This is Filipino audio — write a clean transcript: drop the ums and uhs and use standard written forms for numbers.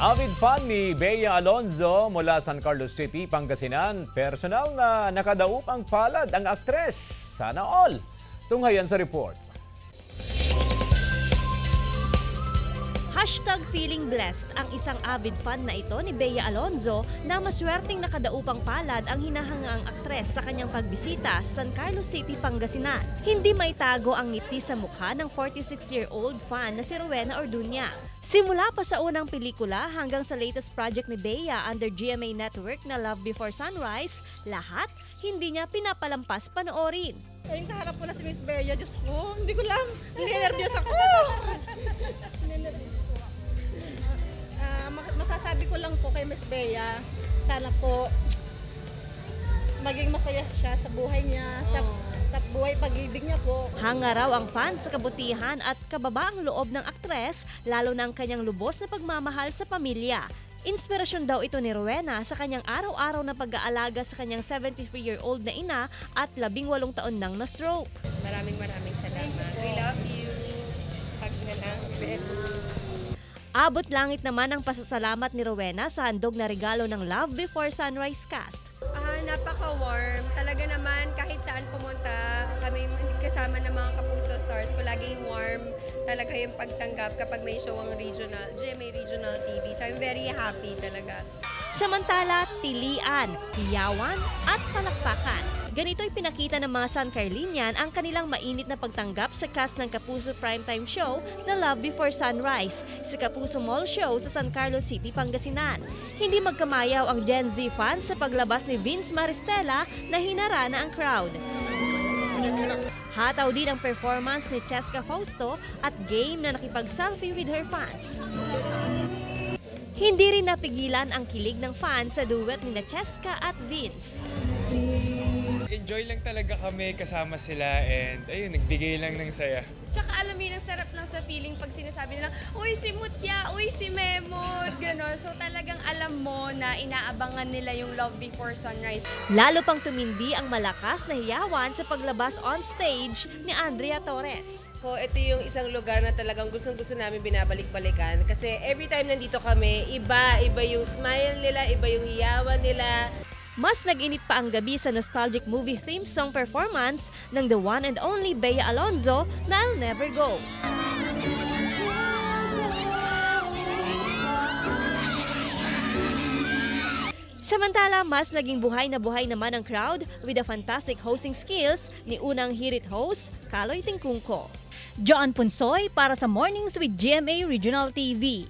Avid fan ni Bea Alonzo mula San Carlos City, Pangasinan. Personal na nakadaup ang palad ang aktres. Sana all. Tunghayan sa report. #feeling blessed ang isang avid fan na ito ni Bea Alonzo na maswerteng nakadaupang palad ang hinahangaang aktres sa kanyang pagbisita sa San Carlos City, Pangasinan. Hindi maitago ang ngiti sa mukha ng 46-year-old fan na si Rowena Orduña. Simula pa sa unang pelikula hanggang sa latest project ni Bea under GMA Network na Love Before Sunrise, lahat hindi niya pinapalampas panoorin. Ayun, kaharap ko na si Miss Bea, Diyos ko, hindi ko lang, nervyos ako. Masasabi ko lang po kay Miss Bea, sana po maging masaya siya sa buhay niya, sa buhay pag-ibig niya po. Hanga raw ang fans sa kabutihan at kababaang loob ng aktres, lalo na ang kanyang lubos na pagmamahal sa pamilya. Inspirasyon daw ito ni Rowena sa kanyang araw-araw na pag-aalaga sa kanyang 73-year-old na ina at 18 taon nang na-stroke. Maraming salamat. We love you. Hug na lang. Abot langit naman ang pasasalamat ni Rowena sa handog na regalo ng Love Before Sunrise cast. Napaka-warm. Talaga naman kahit saan pumunta, kami kasama ng mga Kapuso stars ko, laging warm talaga yung pagtanggap kapag may show ang GMA Regional TV. So I'm very happy talaga. Samantala, tilian, hiyawan at palakpakan. Ganito'y pinakita ng mga San Carlinian ang kanilang mainit na pagtanggap sa cast ng Kapuso Primetime Show na Love Before Sunrise sa Kapuso Mall Show sa San Carlos City, Pangasinan. Hindi magkamayaw ang Gen Z fans sa paglabas ni Vince Maristella na hinarana ang crowd. Hataw din ang performance ni Cheska Fausto at game na nakipag-selfie with her fans. Hindi rin napigilan ang kilig ng fans sa duet ni Cheska at Vince. Enjoy lang talaga kami kasama sila and ayun, nagbigay lang ng saya. Tsaka alam mo yun, ang sarap lang sa feeling pag sinasabi nila, uy si Mutya, uy si Memot, gano'n. So talagang alam mo na inaabangan nila yung Love Before Sunrise. Lalo pang tumindi ang malakas na hiyawan sa paglabas on stage ni Andrea Torres. So, ito yung isang lugar na talagang gustong-gusto namin binabalik-balikan. Kasi every time nandito kami, iba yung smile nila, iba yung hiyawan nila. Mas nag-init pa ang gabi sa nostalgic movie theme song performance ng the one and only Bea Alonzo na I'll Never Go. Samantala, mas naging buhay naman ang crowd with the fantastic hosting skills ni unang hirit host, Kaloy Tingkungko. Joan Punsoy para sa Mornings with GMA Regional TV.